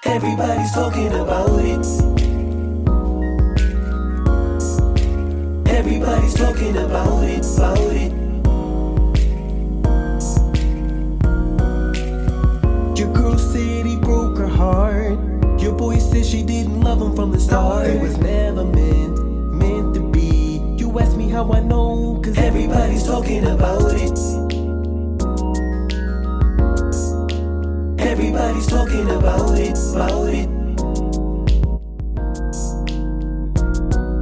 Everybody's talking about it. Everybody's talking about it, Your girl said he broke her heart. Your boy said she didn't love him from the start. It was never meant to be. You ask me how I know, cause everybody's talking about it. Everybody's talking about it.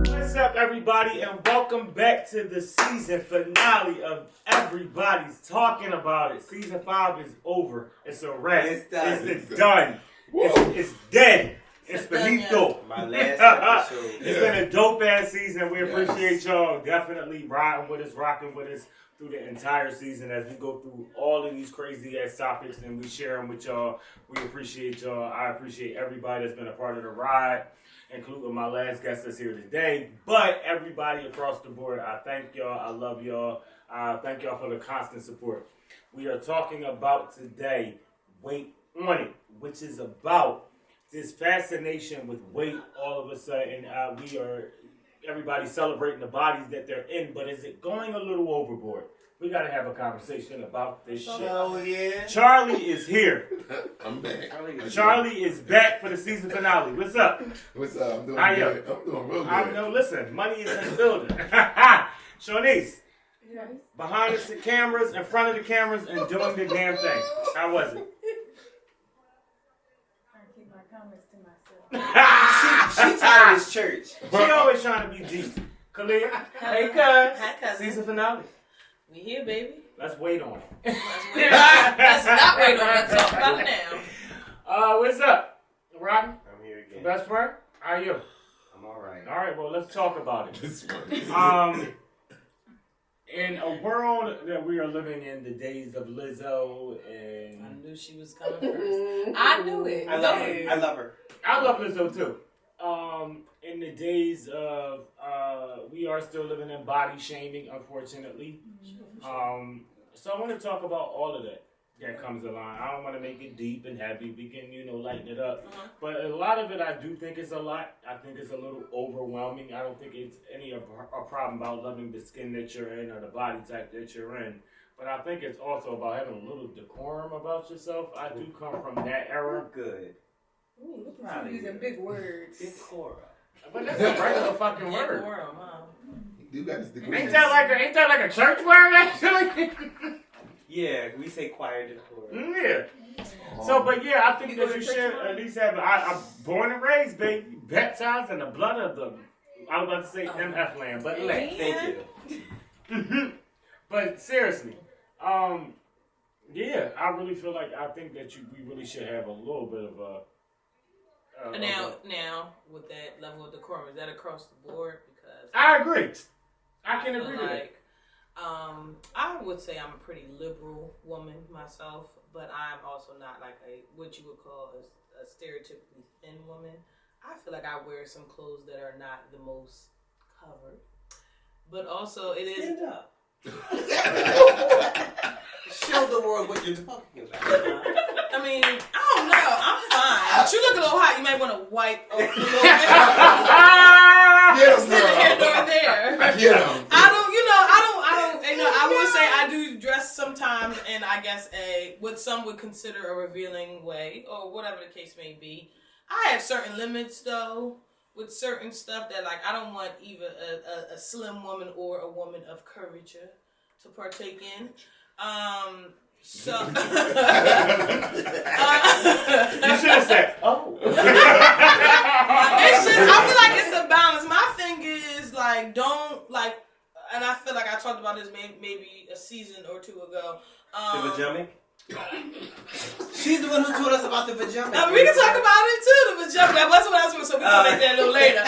What's up, everybody, and welcome back to the season finale of Everybody's Talking About It. Season 5 is over. It's a wrap. It's done. It's done. It's dead. It's finito. My last episode. It's been a dope-ass season. We appreciate y'all definitely riding with us, rocking with us through the entire season as we go through all of these crazy-ass topics and we share them with y'all. We appreciate y'all. I appreciate everybody that's been a part of the ride, including my last guest that's here today. But everybody across the board, I thank y'all. I love y'all. I thank y'all for the constant support. We are talking about today, Weight On It, which is about this fascination with weight. All of a sudden, everybody's celebrating the bodies that they're in, but is it going a little overboard? We got to have a conversation about this shit. Oh, yeah. Charlie is here. I'm back. Charlie is back for the season finale. What's up? What's up? I'm doing How you? good. I'm doing real good. I know, listen, money is in the building. Shawnice, behind the cameras, in front of the cameras, and doing the damn thing. How was it? She tired of this church. She always trying to be deep. Khalid, hey cuz. Hi, cousin. Season finale. We here, baby. Let's wait on it. Let's not wait on it. Let's talk about it now. What's up, Robin? I'm here again. Best friend? How are you? I'm alright. All right, well, let's talk about it. This one. In a world that we are living in, the days of Lizzo I and knew she was coming first. I knew it. I love her. I love her. I love Lizzo too. In the days of we are still living in body shaming, unfortunately. So I want to talk about all of that comes along. I don't want to make it deep and heavy. We can, lighten it up. But a lot of it, I do think it's a lot. I think it's a little overwhelming. I don't think it's a problem about loving the skin that you're in or the body type that you're in. But I think it's also about having a little decorum about yourself. I do come from that era. Good. Ooh, look at you using big words. Decora. But that's a regular fucking Yeah, word. Quorum, huh? You got his degree. Ain't that like a church word actually? Yeah, we say choir decora. Yeah. So, but yeah, I think that you should at least have. I'm born and raised, baby, baptized in the blood of the. I was about to say MF land, but let. Thank you. But seriously, yeah, I really feel like I think that we really should have a little bit of a. Now, with that level of decorum, is that across the board? Because I agree. I can feel agree with that. like, I would say I'm a pretty liberal woman myself, but I'm also not like what you would call a stereotypically thin woman. I feel like I wear some clothes that are not the most covered, but also it is. Stand up. Show the world what you're talking about. I mean, I don't know. I'm fine. But you look a little hot. You might want to wipe off a little bit. Yes, Stick a hair door there. Yeah. I would say I do dress sometimes in, I guess, what some would consider a revealing way, or whatever the case may be. I have certain limits, though, with certain stuff that, like, I don't want either a slim woman or a woman of curvature to partake in. So You should have said, "Oh." It's just, I feel like it's a balance. My thing is like, don't like, and I feel like I talked about this maybe a season or two ago. The vagina? She's the one who told us about the vagina. We can talk about it too. The vagina. That wasn't what I was going to, so we can make that a little later.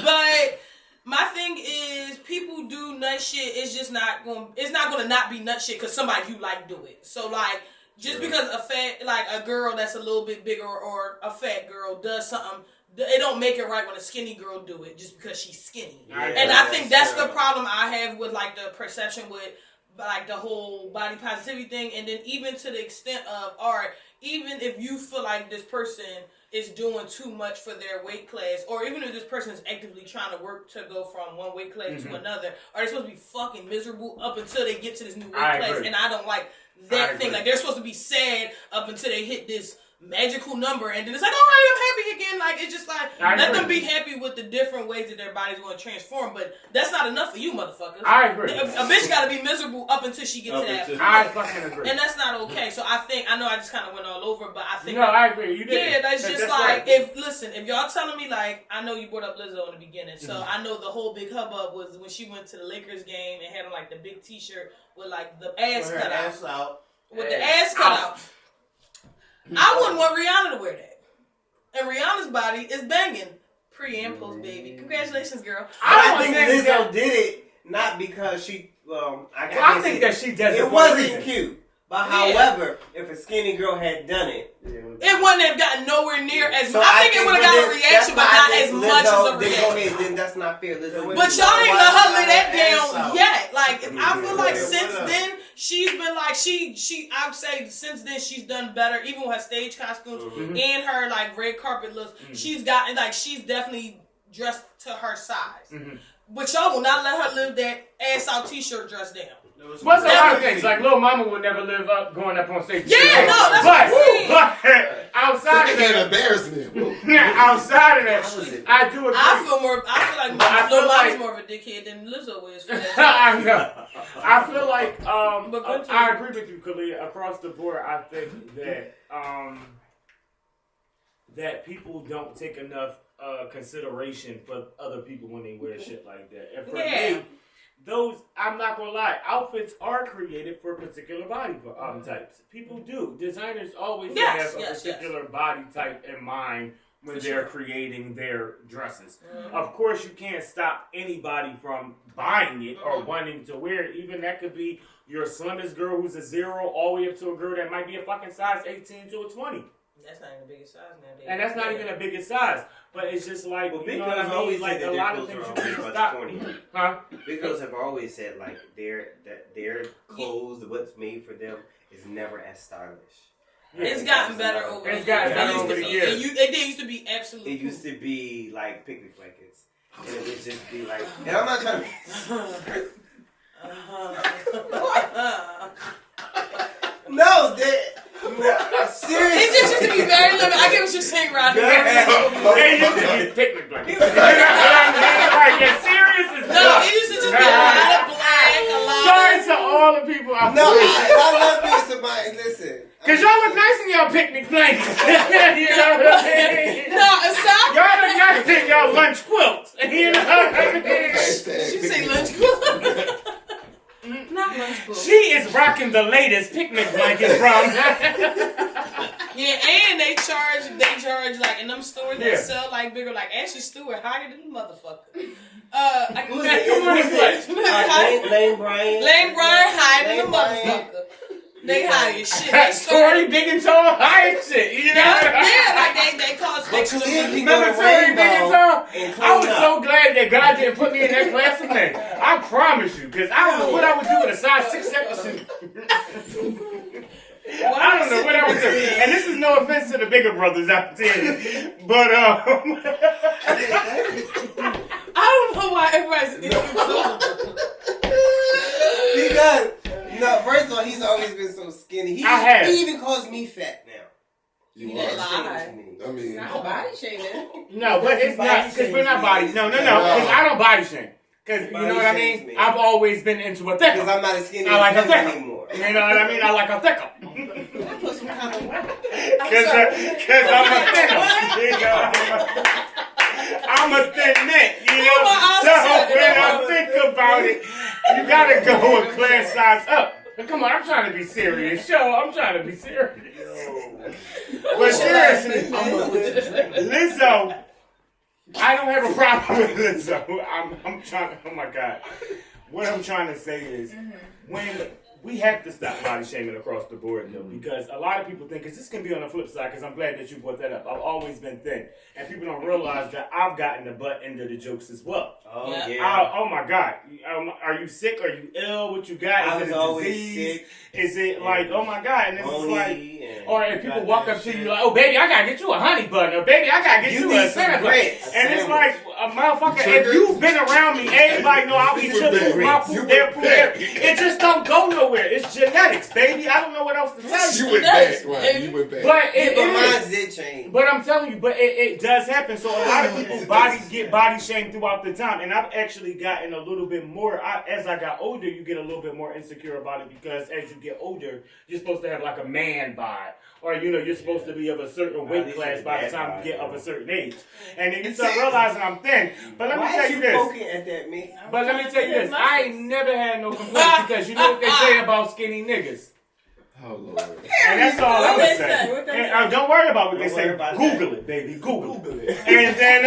But my thing is, people do nut shit. It's just not going. It's not going to not be nut shit because somebody you like do it. So like, just because a girl that's a little bit bigger or a fat girl does something, it don't make it right when a skinny girl do it just because she's skinny. Yeah, and I think that's the problem I have with like the perception with like the whole body positivity thing, and then even to the extent of, all right, even if you feel like this person is doing too much for their weight class, or even if this person is actively trying to work to go from one weight class to another, are they supposed to be fucking miserable up until they get to this new weight class? agree. And I don't like that thing. Like, they're supposed to be sad up until they hit this magical number, and then it's like, all right, I'm happy again. Like, it's just like, let them be happy with the different ways that their body's going to transform, but that's not enough for you, motherfuckers. I agree. A bitch got to be miserable up until she gets to that point. I fucking agree. And that's not okay. So I know I just kind of went all over, but I think No, I agree. You did. yeah, that's just like, right. if y'all telling me, like, I know you brought up Lizzo in the beginning, so I know the whole big hubbub was when she went to the Lakers game and had on, like, the big t-shirt with, like, the ass cut out. With the ass cut out. I wouldn't want Rihanna to wear that. And Rihanna's body is banging. Pre and post, baby. Congratulations, girl. I think Lizzo did it not because she, I think that she does it. It wasn't cute. But however, if a skinny girl had done it, it wouldn't have gotten nowhere near as much. so I think it would have got a reaction, but not as much as a reaction. Then that's not fair, Lizzo. But y'all ain't let her lay that down yet. Like, I feel like since then, she's been like, I would say since then, she's done better, even with her stage costumes and her, like, red carpet looks. She's gotten, like, she's definitely dressed to her size. But y'all will not let her live that ass out t-shirt dress down. What's a lot of things? Like, Lil Mama would never live up going up on stage. Yeah, no, that's what I'm saying. But outside of that, embarrassing outside of that, I do agree. I feel like Lil Mama's more of a dickhead than Lizzo is for that. I know. I feel like I agree with you, Kalia. Across the board, I think that that people don't take enough consideration for other people when they wear shit like that. And for me, I'm not gonna lie, outfits are created for particular body types. People do. Designers always have a particular body type in mind when they're creating their dresses. Of course, you can't stop anybody from buying it or wanting to wear it. Even that could be your slimmest girl who's a 0 all the way up to a girl that might be a fucking size 18 to a 20. That's not even the biggest size nowadays. And that's not even the biggest size. But it's just like, you know what I mean? Like, a lot of things you can't stop. Huh? Big girls have always said, like, their clothes, what's made for them, is never as stylish. It's gotten better over the years. It's gotten better over the years. It used to be absolutely It used to be, like, picnic blankets. And it would just be like, and I'm not trying to No, seriously. It just used to be very limited. I get what you're saying, Rodney. It used to be picnic blankets. Yeah, serious as No, it used to just be a lot of black, a lot Sorry to all the people out No, there. I love being somebody. Listen. Because y'all look nice in y'all picnic blankets. You know what I mean? No, aside Y'all look nice in y'all lunch quilts. You know what I mean? Did you say lunch quilt? Not lunch quilt. She is rocking the latest picnic blanket from. Yeah, and they charge like in them stores that sell like bigger, like Ashley Stewart higher than the motherfucker. Who's it? Lane Bryant. Lane Bryant higher than the motherfucker. They high as shit. They Tory Big and Tall high as shit. You know? Yeah, like they cost extra. Remember Tory Big and Tall? I was so glad that God didn't put me in that class of men. I promise you, because I don't know what I would do with a size 6 suit. I don't know what I would do. And this is no offense to the bigger brothers out there. But, I don't know why everybody's Because, no, first of all, he's always been so skinny. He even calls me fat now. You That's are. lie. I mean, Not body shaming. no, but it's not, because we're not body. No, because I don't body shame. Because, you know what I mean? Me. I've always been into a thicker. Because I'm not as skinny I like as a him thicker. anymore. You know what I mean? I like a thicker. Put some kind of Because I'm a thinner. You know, I'm a thin neck, you know? So when I think about it, you gotta go a class size up. But come on, I'm trying to be serious. I'm trying to be serious. But seriously, Lizzo, I don't have a problem with Lizzo. I'm trying, oh my God. What I'm trying to say is, when we have to stop body shaming across the board, though, because a lot of people think, because this can be on the flip side, because I'm glad that you brought that up. I've always been thin, and people don't realize that I've gotten the butt end of the jokes as well. Oh, Yeah. yeah. Oh my God, are you sick? Are you ill? What you got? I Is was it a always disease? sick. Is it like, oh my God, and it's just like, and or if people walk up to you like, oh baby, I gotta get you a honey bun, or baby, I gotta get you a need some cinnamon. grits. And it's like, a motherfucker, if Sugar. you've been around me, everybody know I'll be You chilling with been my grits. poop You there, been poop there. back. It just don't go nowhere. It's genetics, baby. I don't know what else to tell You you. went Yes, back, right? baby. You went back. But Yeah, it but is. mine did change. But I'm telling you, it does happen. So a lot of people get body shamed throughout the time, and I've actually gotten a little bit more. As I got older, you get a little bit more insecure about it because as you get older, you're supposed to have like a man bod, or you're supposed to be of a certain weight least class it's by the bad time bod, you get of yeah. a certain age, and then you start realizing I'm thin. But let me Why tell is you you this. poking at that, me? But let me tell you this. I ain't never had no complaints because you know what they say about skinny niggas. Oh Lord. And that's all I'm What gonna they say. say? What they And, don't worry about what Don't they say. worry about Google it, baby. Google it. And then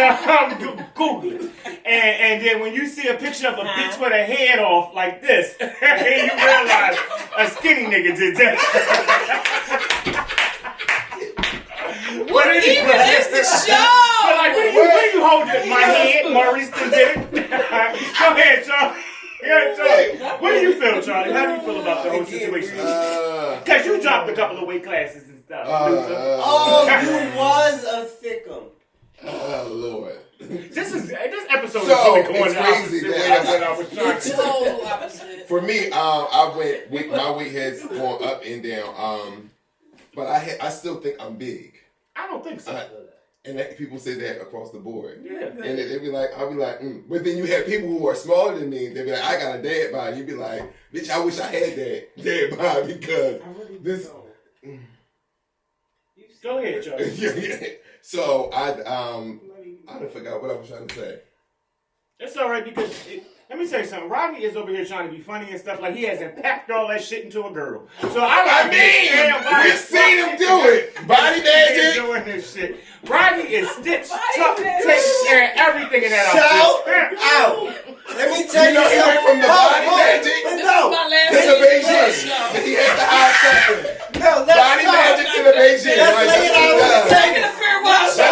Google it. And then when you see a picture of a bitch with a head off like this, and you realize a skinny nigga did that. What even is the show? But like, what are you holding? My head, Maurice did it. Go ahead, Charlie. Yeah, Charlie. What do you feel, Charlie? How do you feel about the whole situation? Because you dropped a couple of weight classes and stuff. Oh, you was a thickum. Oh Lord. This episode is So, really going it's the crazy opposite way that- of what I was trying to say. Total opposite. For me, my weight has gone up and down. But I still think I'm big. I don't think so. And people say that across the board. Yeah. And they be like, I'll be like, But then you have people who are smaller than me. They be like, I got a dad bod. You be like, bitch, I wish I had that dad bod because this. Go ahead, Charlie. Yeah. So I done forgot what I was trying to say. It's all right because let me tell you something. Rodney is over here trying to be funny and stuff like he hasn't packed all that shit into a girdle. So I We seen him do it. Body magic. doing this shit. Rodney is stitched, tucked, taking care of everything in that Shout outfit. out. Let me tell You know, he went from the body magic But This no. is my last to the season Beijing. show. He has to hide something. No, let's Body talk. magic to the Beijing. Let's Like, lay it out on the that's Taking a farewell show.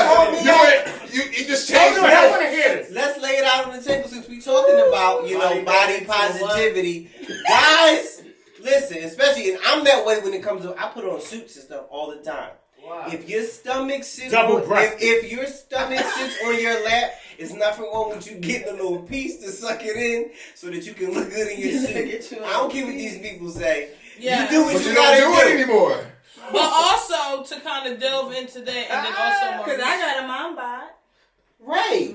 Call me out. You just Oh, changed no, I want to it. hear this. Let's lay it out on the table since we talking about, body positivity. Guys, listen, especially, and I'm that way when it comes to, I put on suits and stuff all the time. Wow. If your stomach sits Double-breasted. if your stomach sits on your lap, it's nothing wrong with you getting a little piece to suck it in so that you can look good in your suit. I don't care what these people say. Yeah. You do what But you you gotta don't do it anymore. But also to kind of delve into that, and then also Because I got a mom bod. Right.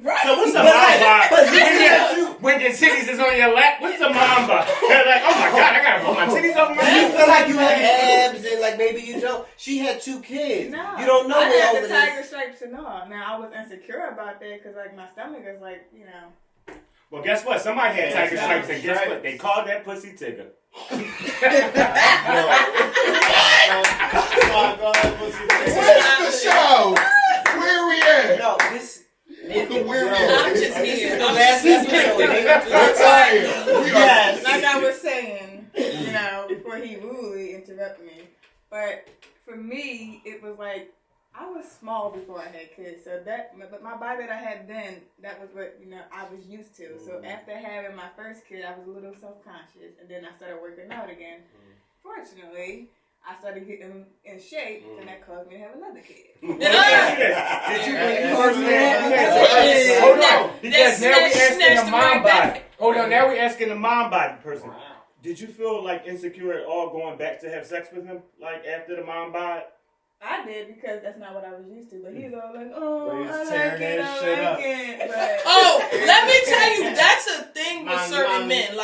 right. So what's the But mom bod? but listen, When your titties is on your lap, what's the mom bod? They're like, oh my God, I gotta put my titties over my you lap. feel like you have abs and like maybe you don't. She had 2 kids. No. You don't know I where had all the of tiger this. stripes and all. Now, I was insecure about that because, like, my stomach is, like, Well, guess what? Somebody had tiger stripes, and guess what? They called that pussy Tigger. Where's the show? Where are we at? No, this. Where I'm we just at? This is here. the I'm last just here. episode. We're tired. We Yes. like I was saying, before he rudely interrupted me. But for me, it was like, I was small before I had kids, so but my body that I had then, that was what, I was used to. So after having my first kid, I was a little self-conscious, and then I started working out again. Fortunately, I started getting in shape, and that caused me to have another kid. Did you really first man? Hold on. Because now we asking the mom body. Hold on, now we asking the mom body person. Did you feel like insecure at all going back to have sex with him, like after the mom bod? I did because that's not what I was used to. But he's all like, oh, But I he's like tearing it, that I shit like up. it. But Oh, let me tell you, that's a thing with Mommy, certain mommy. men.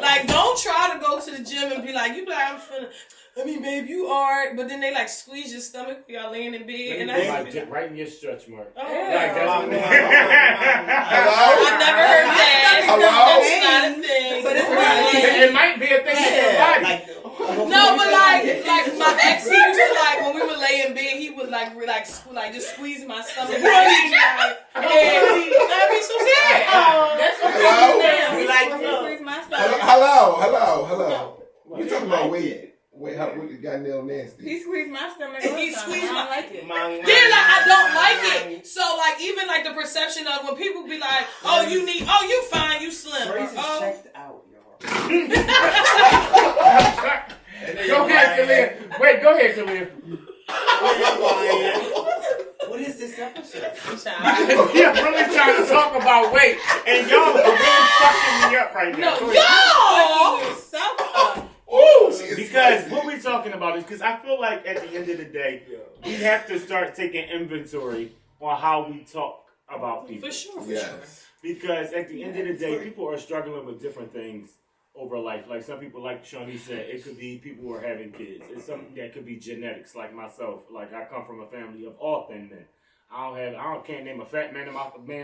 Like don't try to go to the gym and be like, I'm finna. Babe, you are. But then they like squeeze your stomach. Y'all laying in bed, and They I. like dip right in your stretch mark. Oh, Yeah. Like that's what Hello? I never heard that. Hello? That's not a thing. But it's Right. It might be a thing for somebody. No, but like my ex, he used to like when we would lay in bed, he would just squeezing my stomach. And I'd be so sad. That's what Hello? now. We like He to- squeeze my stomach. Hello. You talking about weight? Wait, how what you got nail nasty? He squeezed my stomach. He all the time. squeezed I my- don't like it. Yeah, like I don't like it. So like even like the perception of when people be like, oh you fine, you slim. Or, Brace is oh, checked out, y'all. Go ahead, Khalil. Wait, go ahead, Khalil. What is this episode? You're really trying to talk about weight, and y'all are really fucking me up right now. Go ahead. yo. Yourself up. Ooh, she is Because spicy. what we're talking about is because I feel like at the end of the day, we have to start taking inventory on how we talk about people. For sure. Yes. Because at the end of the day, people are struggling with different things over life. Like some people, like Shawnee said, it could be people who are having kids. It's something that could be genetics, like myself. Like I come from a family of all thin men. Can't name a fat man in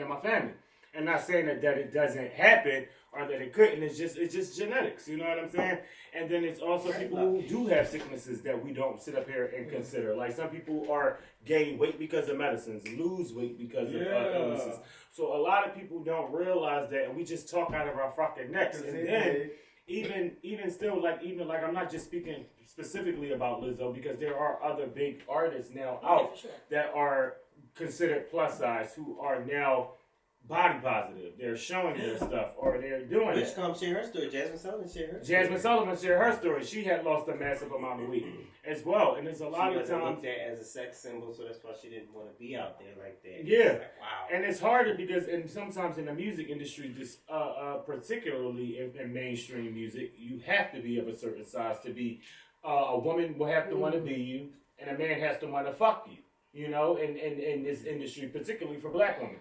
my family. And not saying that it doesn't happen or that it couldn't. It's just genetics. You know what I'm saying? And then it's also people who do have sicknesses that we don't sit up here and consider. Like some people are gain weight because of medicines, lose weight because of illnesses. So a lot of people don't realize that, and we just talk out of our fucking necks. And then even still, like I'm not just speaking specifically about Lizzo, because there are other big artists now out that are considered plus size who are now body positive. They're showing their stuff or they're doing Which it. come share her story. Jasmine Sullivan share her story. Jasmine Sullivan shared her story. She had lost a massive amount of weight as well. And there's a lot She of wasn't times. looked at as a sex symbol, so that's why she didn't want to be out there like that. Yeah. It's like, wow. And it's harder because, and sometimes in the music industry, just particularly in mainstream music, you have to be of a certain size to be. A woman will have to want to be you, and a man has to want to fuck you. You know, in this industry, particularly for black women.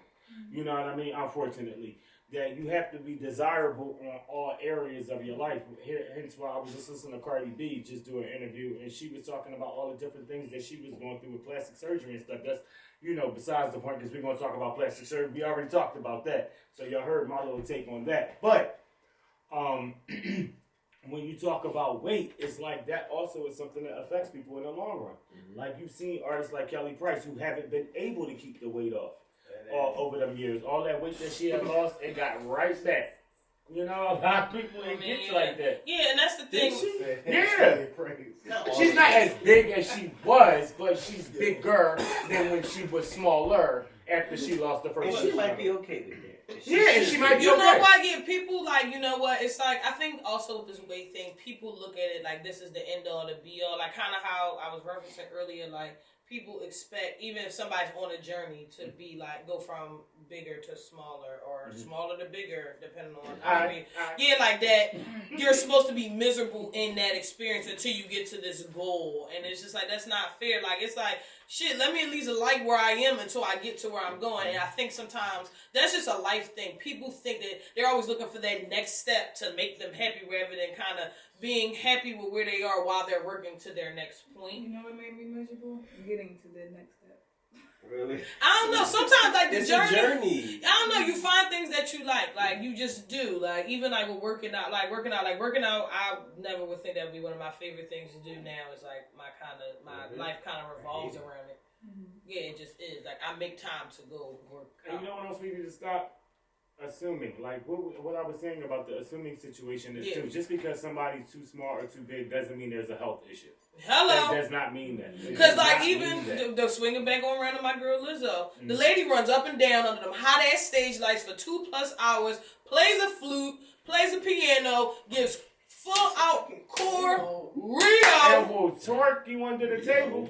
You know what I mean? Unfortunately, that you have to be desirable on all areas of your life. Hence why I was just listening to Cardi B just do an interview, and she was talking about all the different things that she was going through with plastic surgery and stuff. That's, besides the point, because we're going to talk about plastic surgery. We already talked about that. So y'all heard my little take on that. But when you talk about weight, it's like that also is something that affects people in the long run. Mm-hmm. Like you've seen artists like Kelly Price who haven't been able to keep the weight off over them years. All that weight that she had lost, it got right back. A lot of people it gets like that. Yeah, and that's the thing. Yeah. She's not as big as she was, but she's bigger than when she was smaller after she lost the first. And she might be okay with that. And she might be You okay. know why? Yeah, people it's like, I think also with this weight thing, people look at it like this is the end all, the be all. Like kind of how I was referencing earlier, like people expect, even if somebody's on a journey, to be like, go from bigger to smaller or smaller to bigger, depending on how you yeah, like that. You're supposed to be miserable in that experience until you get to this goal. And it's just like, that's not fair. Like, it's like, shit, let me at least like where I am until I get to where I'm going. And I think sometimes that's just a life thing. People think that they're always looking for that next step to make them happy rather than kind of being happy with where they are while they're working to their next point. You know what made me miserable? Getting to the next step. Really? I don't know. Sometimes like the It's journey. a journey. I don't know. You find things that you like you just do. Like even like with working out. I never would think that would be one of my favorite things to do now. Is like my life kind of revolves around it. Yeah, it just is. Like I make time to go work out. And you know what else we need to stop? Assuming. Like what I was saying about the assuming situation is too. Just because somebody's too small or too big doesn't mean there's a health issue. Hello. That does not mean that. Because like even the swinging back on around to my girl Lizzo, the lady runs up and down under them hot ass stage lights for 2+ hours, plays a flute, plays a piano, gives full out core Rio. And will twerk you under the table.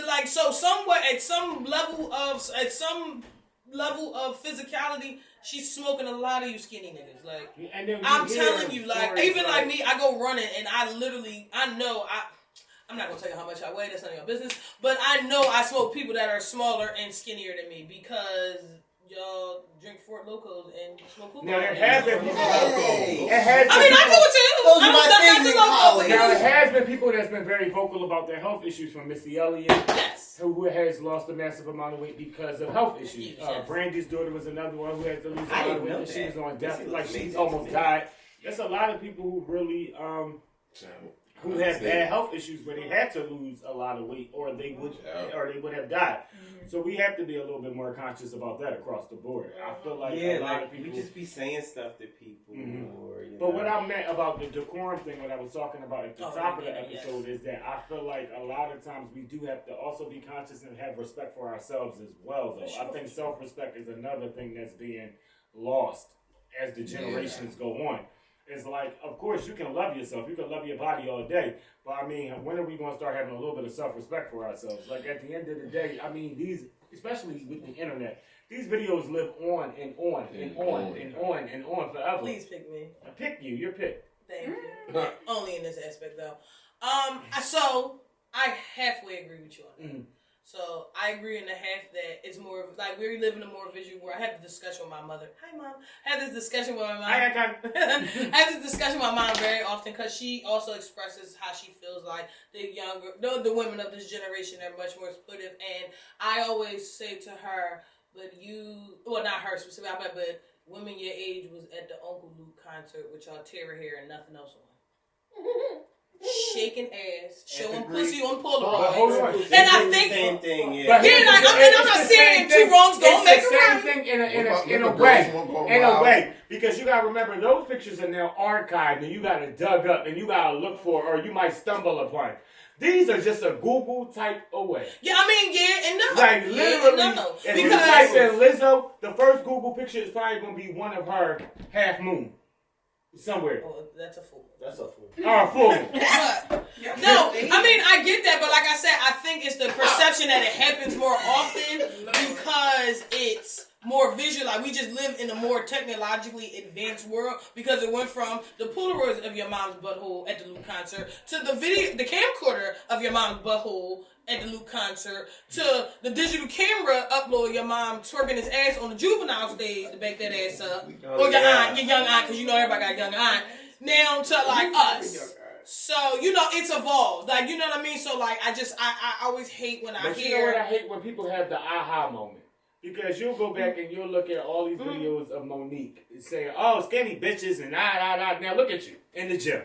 Like so somewhere at some level of physicality, she's smoking a lot of you skinny niggas. Like And then I'm telling you, like even like me, I go running and I know I'm not gonna tell you how much I weigh. That's none of your business. But I know I smoke people that are smaller and skinnier than me because y'all drink Fort Locos and smoke hookah. Now there has been people. Hey. I go with you. Those are my favorite colleagues. Now there has been people that's been very vocal about their health issues, from Missy Elliott, Yes. who has lost a massive amount of weight because of health issues. Yes. Brandy's daughter was another one who had to lose a I lot of didn't weight. know And she that. was on death, Missy like looks she amazing almost today. died. There's a lot of people who really who had bad health issues where they had to lose a lot of weight, or they would have died. So we have to be a little bit more conscious about that across the board. I feel like a lot of people we just be saying stuff to people. Or, but what I meant about the decorum thing, what I was talking about at the top of the episode, is that I feel like a lot of times we do have to also be conscious and have respect for ourselves as well, though. I think self-respect is another thing that's being lost as the generations go on. It's like, of course, you can love yourself. You can love your body all day. But, I mean, when are we going to start having a little bit of self-respect for ourselves? Like, at the end of the day, I mean, these, especially with the internet, these videos live on and on and on and on and on forever. Please pick me. I pick you. You're picked. Thank you. Only in this aspect, though. So, I halfway agree with you on that. So I agree in the half that it's more like we live in a more visual world. I had the discussion with my mother. Hi, Mom. I had this discussion with my mom. I had this discussion with my mom very often because she also expresses how she feels like the women of this generation are much more exploitive. And I always say to her, not her specifically, but women your age was at the Uncle Luke concert with y'all terror hair and nothing else on. Shaking ass, showing pussy on Polaroids, and I think same thing. Yeah, I'm not saying two wrongs don't make a right. Same thing in a way, because you gotta remember those pictures are now archived, and you gotta dug up, and you gotta look for, or you might stumble upon. These are just a Google type away. Yeah, I mean, yeah and no. Like literally, yeah and no. If you type in Lizzo, the first Google picture is probably gonna be one of her half moon. Somewhere. Oh, that's a fool. That's a fool. Or a fool. No, I mean, I get that, but like I said, I think it's the perception that it happens more often because it's more visual. Like, we just live in a more technologically advanced world because it went from the Polaroids of your mom's butthole at the Luke concert to the camcorder of your mom's butthole at the Luke concert to the digital camera upload of your mom twerking his ass on the juvenile stage to back that ass up. Or your aunt, your young aunt, because you know everybody got a young aunt. Now to like us. So, it's evolved. Like, you know what I mean? So, like, I always hate when I hear. You know what I hate? When people have the aha moment. Because you'll go back and you'll look at all these videos of Monique saying, oh, skinny bitches and Now look at you in the gym.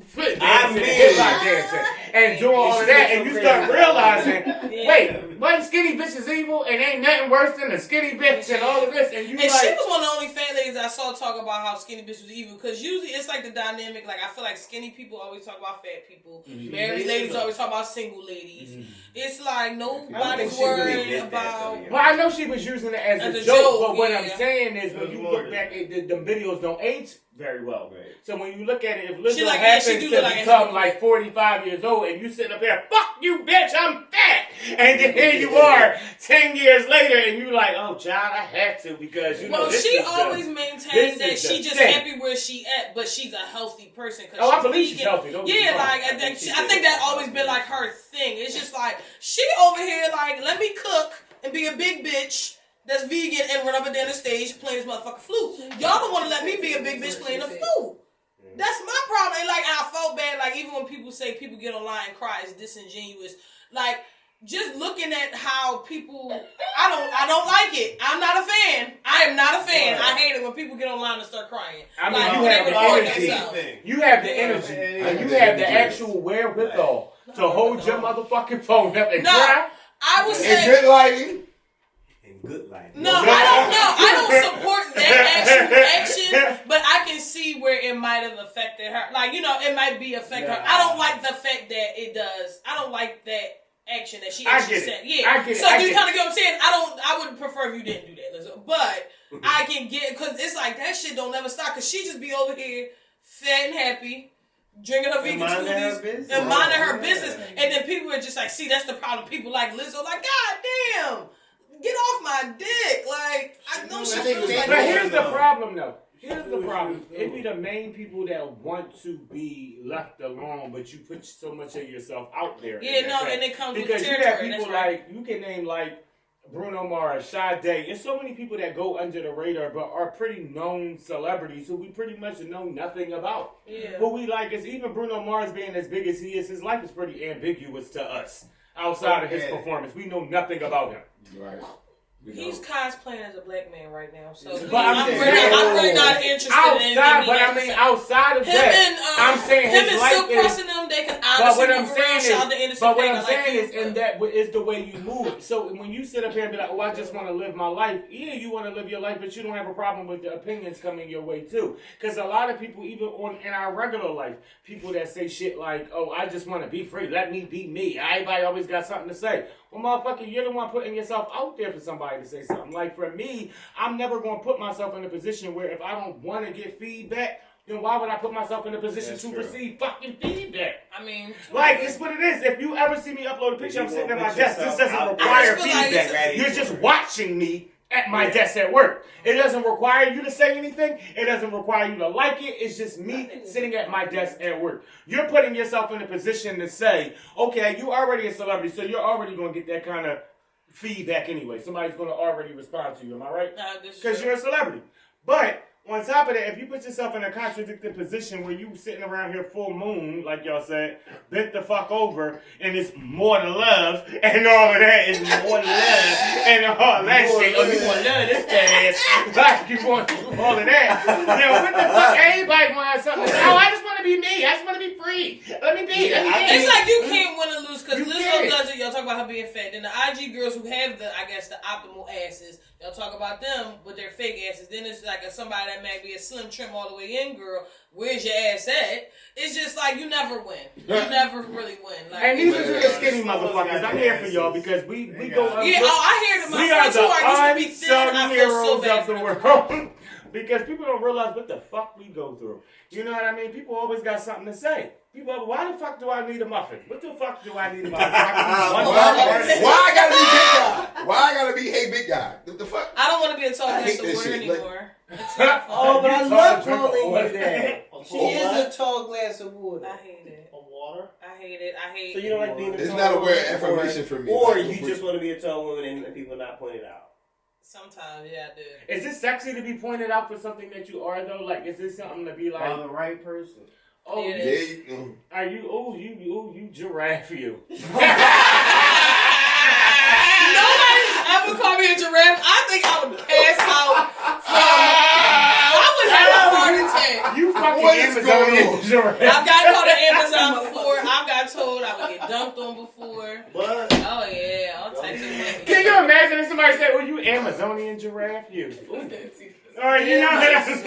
Foot dancing, hip-hop dancing, and doing all of that, and you start realizing, wait, wasn't skinny bitches evil, and ain't nothing worse than a skinny bitch and all of this, and she was one of the only fat ladies I saw talk about how skinny bitch was evil, because usually it's like the dynamic, like I feel like skinny people always talk about fat people, married ladies always talk about single ladies. It's like nobody's worried about. Well, I know she was using it as a joke, but what I'm saying is when you look back, the videos don't age very well. Right. So when you look at it, if Lizzo happens to become like 45 years old and you sitting up there, fuck you, bitch, I'm fat. And then here you are 10 years later and you like, oh, child, I had to because, this she always maintains that she just happy where she at, but she's a healthy person. Oh, I believe she's healthy. I think that always been like her thing. It's just like, she over here like, let me cook and be a big bitch that's vegan and run up and down the stage playing this motherfucking flute. Y'all don't want to let me be a big bitch playing a flute. That's my problem. And like, I felt bad. Like, even when people say people get online and cry, it's disingenuous. Like, just looking at how people, I don't like it. I'm not a fan. I am not a fan. I hate it when people get online and start crying. I mean, you have the energy. You have the energy, and you have the actual wherewithal to hold your motherfucking phone up and cry. I would say. And good lighting. Good life. No, I don't support that action, but I can see where it might have affected her. Like, it might be affecting her. I don't like the fact that it does. I don't like that action that she actually said. Yeah. I get it. So you kind of get what I'm saying? I would prefer if you didn't do that, Lizzo. But I can get, because it's like that shit don't never stop, because she just be over here fat and happy, drinking her vegan smoothies and minding her business. And then people are just like, see, that's the problem. People like Lizzo, like, God damn. Get off my dick. Like, I know she feels like. But here's the problem, though. Here's the problem. It be the main people that want to be left alone, but you put so much of yourself out there. Yeah, and it comes because with territory. Because you have people like, you can name like Bruno Mars, Sade. There's so many people that go under the radar, but are pretty known celebrities who we pretty much know nothing about. Yeah. Who we like is even Bruno Mars being as big as he is, his life is pretty ambiguous to us. Outside of his performance, we know nothing about him. Right. He's cosplaying as a black man right now, so But I'm really not interested in outside, anything. but I mean, outside of him that, and I'm saying him his and life Silk is. Pressing them, they can But honestly what I'm move saying around, shout out to is, Innocent but what Pack, I'm I like saying you, is, in that is the way you move. So when you sit up here and be like, "Oh, I just want to live my life," yeah, you want to live your life, but you don't have a problem with the opinions coming your way too. Because a lot of people, even in our regular life, people that say shit like, "Oh, I just want to be free. Let me be me." Everybody always got something to say. Well, motherfucker, you're the one putting yourself out there for somebody to say something. Like for me, I'm never going to put myself in a position where if I don't want to get feedback, then why would I put myself in a position to receive fucking feedback? I mean, Like, it's what it is. If you ever see me upload a picture, I'm sitting at my put desk. This yourself doesn't out require there. I just feel like feedback. You're just watching me at my desk at work. It doesn't require you to say anything. It doesn't require you to like it. It's just me sitting at my desk at work. You're putting yourself in a position to say, okay, you're already a celebrity, so you're already going to get that kind of feedback anyway. Somebody's going to already respond to you. Am I right? Because you're a celebrity. But on top of that, if you put yourself in a contradicted position where you sitting around here full moon, like y'all said, bent the fuck over, and it's more to love, and all of that is more to love, and all that shit. Oh, you want to love this fat ass, like you want to do all of that. Then what the fuck? Everybody want to have something to say. Oh, I just want to be me. I just want to be free. Let me be. It's like you can't win or lose because You Lizzo can't. does it. Y'all talk about her being fat. Then the IG girls who have the optimal asses, y'all talk about them with their fake asses. Then it's like somebody that may be a slim trim all the way in girl. Where's your ass at? It's just like you never win. You never really win. Like, And these are the skinny motherfuckers. I'm here for y'all because we go. yeah, I hear them. My We are friends who are the used to be thin, unsung I feel so heroes bad of for the them. world. Because people don't realize what the fuck we go through. You know what I mean? People always got something to say. People are, why the fuck do I need a muffin? What the fuck do I need a muffin? Why I gotta be big guy? Why I gotta be hey big guy? What the fuck? I don't want to be a tall I glass hate of that water shit. Like- anymore. It's not fun. Oh, but I You love drink a calling water. you that. She is a tall glass of water. I hate it. A water? I hate it. I hate So you don't like being a It's tall not a woman, weird affirmation for me. Or Like, you just want to be a tall woman and people not point it out. Sometimes, yeah, I do. Is it sexy to be pointed out for something that you are though? Like, is this something to be like? the right person. Oh, Yeah. Yeah, are you? Oh, you giraffe you. Nobody's ever called me a giraffe. I think I would pass out I would have a heart attack. You fucking What is going Amazonian on? giraffe. I've got called an Amazon before. I've got told I would get dunked on before. But Oh yeah, all types of things. Can you imagine if somebody said, "Oh, you Amazonian giraffe you"? Or you know what I mean?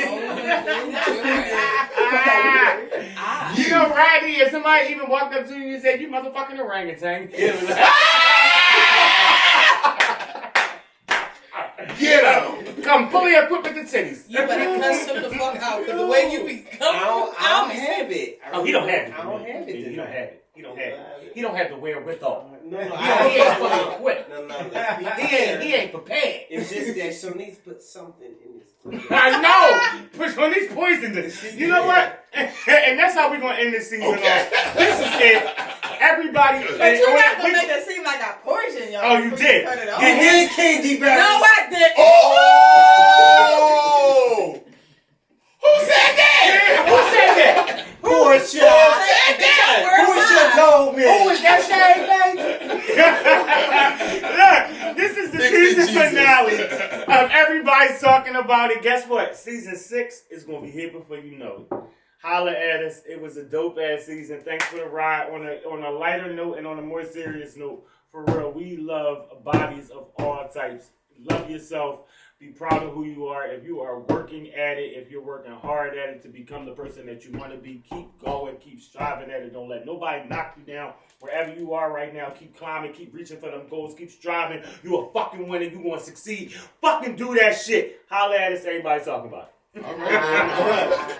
You know, Rodney, if somebody even walked up to you and said, "You motherfucking orangutan," it was like, get him. come fully equipped with the titties. You better cuss him the fuck out. Cause the way you be coming I don't have it. Oh, he don't have it. I don't have it. He don't have it. He don't have it. it. He don't have the wherewithal. No, He ain't fucking no, equipped. no, let's be He clear. ain't prepared. It's just that she needs to put something in this. I know. Push on these poisons. You know what? And that's how we're gonna end this season off. This is it. Everybody. But you're not gonna make it seem like I poisoned y'all. Oh, you did. Cut it off. It is candy berries. No, I didn't. Oh! Who said that? Who said that? Portia. Portia told me. Who is that shade, Look, this is the Dixie season Jesus. finale of everybody's talking about it. Guess what? Season 6 is gonna be here before you know it. Holla at us. It was a dope ass season. Thanks for the ride. On a lighter note and on a more serious note, for real, we love bodies of all types. Love yourself. Be proud of who you are. If you are working at it, if you're working hard at it to become the person that you want to be, keep going, keep striving at it. Don't let nobody knock you down. Wherever you are right now, keep climbing, keep reaching for them goals, keep striving. You a fucking winner. You going to succeed. Fucking do that shit. Holla at us. Everybody's talking about it. All right.